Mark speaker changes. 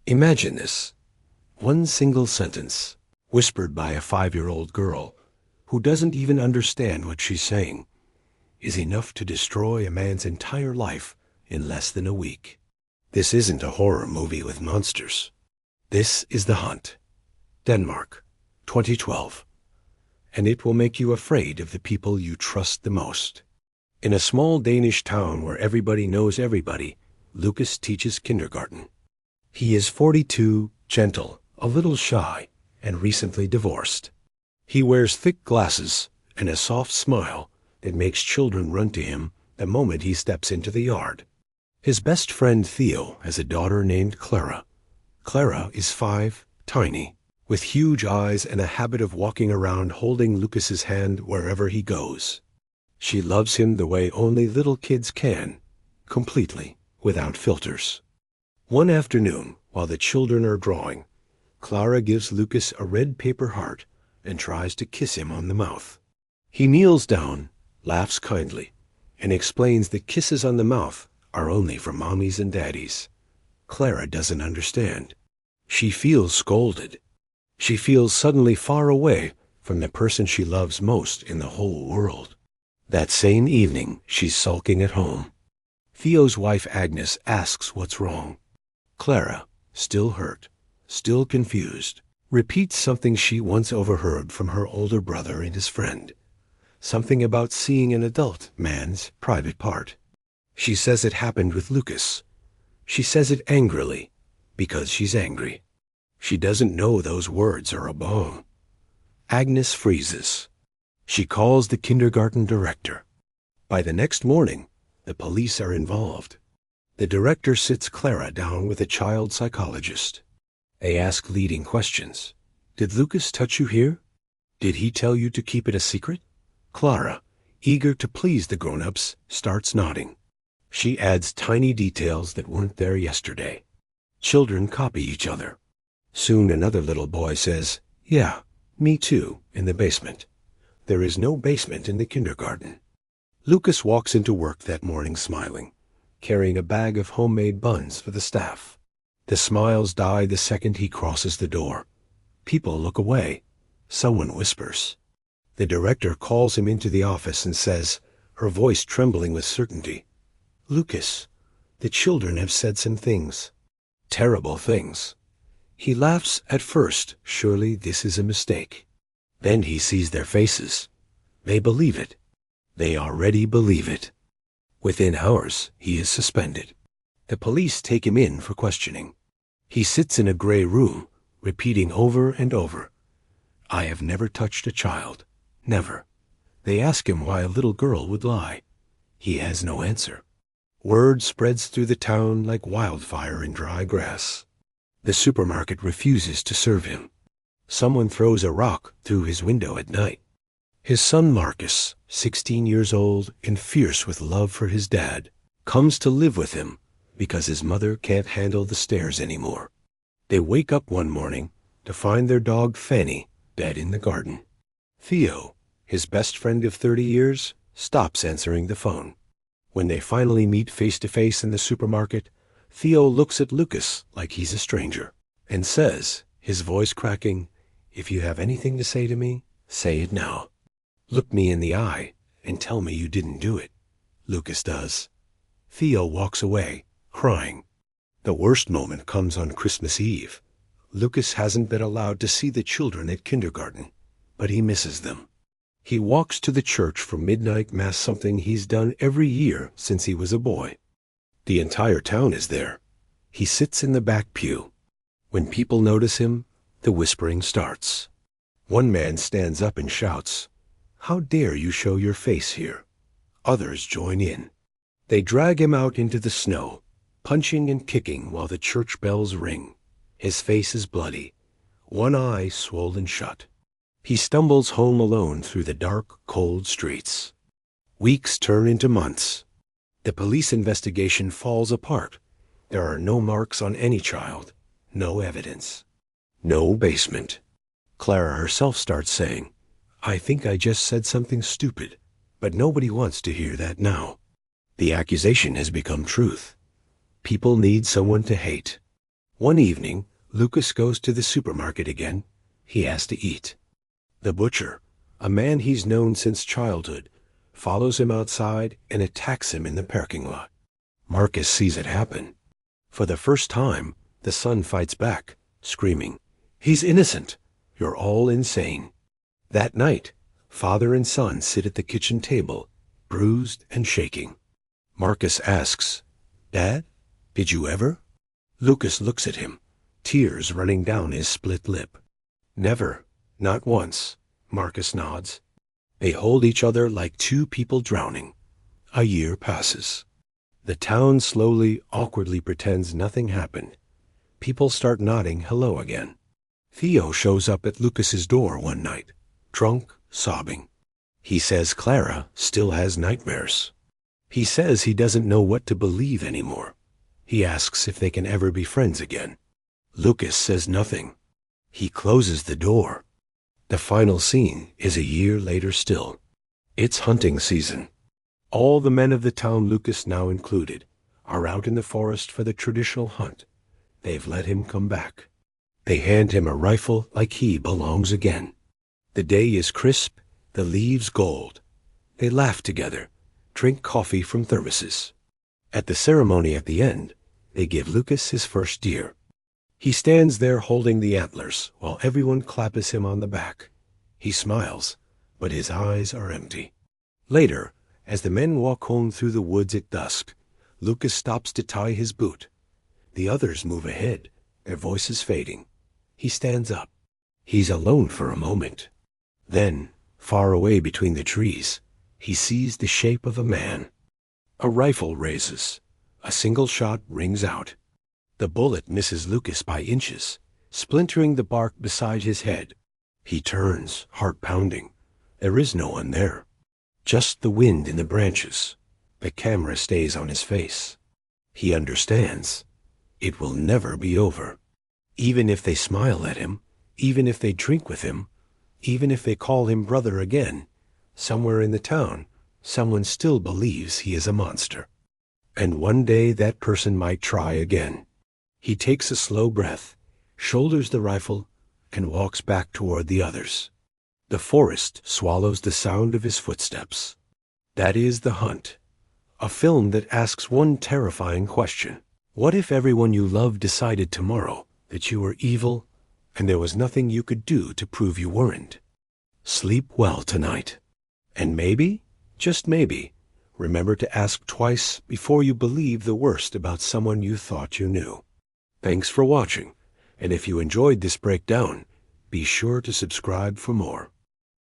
Speaker 1: Imagine this. One single sentence, whispered by a 5-year-old girl who doesn't even understand what she's saying, is enough to destroy a man's entire life in less than a week. This isn't a horror movie with monsters. This is The Hunt, Denmark, 2012. And it will make you afraid of the people you trust the most. In a small Danish town where everybody knows everybody, Lucas teaches kindergarten. He is 42, gentle, a little shy, and recently divorced. He wears thick glasses and a soft smile that makes children run to him the moment he steps into the yard. His best friend Theo has a daughter named Clara. Clara is 5, tiny, with huge eyes and a habit of walking around holding Lucas's hand wherever he goes. She loves him the way only little kids can, completely, without filters. One afternoon, while the children are drawing, Clara gives Lucas a red paper heart and tries to kiss him on the mouth. He kneels down, laughs kindly, and explains that kisses on the mouth are only for mommies and daddies. Clara doesn't understand. She feels scolded. She feels suddenly far away from the person she loves most in the whole world. That same evening, she's sulking at home. Theo's wife Agnes asks what's wrong. Clara, still hurt, still confused, repeats something she once overheard from her older brother and his friend. Something about seeing an adult man's private part. She says it happened with Lucas. She says it angrily, because she's angry. She doesn't know those words are a bomb. Agnes freezes. She calls the kindergarten director. By the next morning, the police are involved. The director sits Clara down with a child psychologist. They ask leading questions. Did Lucas touch you here? Did he tell you to keep it a secret? Clara, eager to please the grown-ups, starts nodding. She adds tiny details that weren't there yesterday. Children copy each other. Soon another little boy says, "Yeah, me too, in the basement." There is no basement in the kindergarten. Lucas walks into work that morning smiling, carrying a bag of homemade buns for the staff. The smiles die the second he crosses the door. People look away. Someone whispers. The director calls him into the office and says, her voice trembling with certainty, "Lucas, the children have said some things. Terrible things." He laughs at first. Surely this is a mistake. Then he sees their faces. They believe it. They already believe it. Within hours, he is suspended. The police take him in for questioning. He sits in a gray room, repeating over and over, "I have never touched a child. Never." They ask him why a little girl would lie. He has no answer. Word spreads through the town like wildfire in dry grass. The supermarket refuses to serve him. Someone throws a rock through his window at night. His son Marcus, 16 years old and fierce with love for his dad, comes to live with him because his mother can't handle the stairs anymore. They wake up one morning to find their dog Fanny dead in the garden. Theo, his best friend of 30 years, stops answering the phone. When they finally meet face to face in the supermarket, Theo looks at Lucas like he's a stranger and says, his voice cracking, "If you have anything to say to me, say it now. Look me in the eye and tell me you didn't do it." Lucas does. Theo walks away, crying. The worst moment comes on Christmas Eve. Lucas hasn't been allowed to see the children at kindergarten, but he misses them. He walks to the church for midnight mass, something he's done every year since he was a boy. The entire town is there. He sits in the back pew. When people notice him, the whispering starts. One man stands up and shouts, "How dare you show your face here?" Others join in. They drag him out into the snow, punching and kicking while the church bells ring. His face is bloody, one eye swollen shut. He stumbles home alone through the dark, cold streets. Weeks turn into months. The police investigation falls apart. There are no marks on any child, no evidence, no basement. Clara herself starts saying, "I think I just said something stupid," but nobody wants to hear that now. The accusation has become truth. People need someone to hate. One evening, Lucas goes to the supermarket again. He has to eat. The butcher, a man he's known since childhood, follows him outside and attacks him in the parking lot. Marcus sees it happen. For the first time, the son fights back, screaming, "He's innocent! You're all insane." That night, father and son sit at the kitchen table, bruised and shaking. Marcus asks, "Dad, did you ever?" Lucas looks at him, tears running down his split lip. "Never, not once," Marcus nods. They hold each other like two people drowning. A year passes. The town slowly, awkwardly pretends nothing happened. People start nodding hello again. Theo shows up at Lucas's door one night, drunk, sobbing. He says Clara still has nightmares. He says he doesn't know what to believe anymore. He asks if they can ever be friends again. Lucas says nothing. He closes the door. The final scene is a year later still. It's hunting season. All the men of the town, Lucas now included, are out in the forest for the traditional hunt. They've let him come back. They hand him a rifle like he belongs again. The day is crisp, the leaves gold. They laugh together, drink coffee from thermoses. At the ceremony at the end, they give Lucas his first deer. He stands there holding the antlers while everyone claps him on the back. He smiles, but his eyes are empty. Later, as the men walk home through the woods at dusk, Lucas stops to tie his boot. The others move ahead, their voices fading. He stands up. He's alone for a moment. Then, far away between the trees, he sees the shape of a man. A rifle raises. A single shot rings out. The bullet misses Lucas by inches, splintering the bark beside his head. He turns, heart pounding. There is no one there. Just the wind in the branches. The camera stays on his face. He understands. It will never be over. Even if they smile at him, even if they drink with him, even if they call him brother again, somewhere in the town, someone still believes he is a monster. And one day that person might try again. He takes a slow breath, shoulders the rifle, and walks back toward the others. The forest swallows the sound of his footsteps. That is The Hunt, a film that asks one terrifying question. What if everyone you love decided tomorrow that you were evil and there was nothing you could do to prove you weren't? Sleep well tonight. And maybe, just maybe, remember to ask twice before you believe the worst about someone you thought you knew. Thanks for watching, and if you enjoyed this breakdown, be sure to subscribe for more.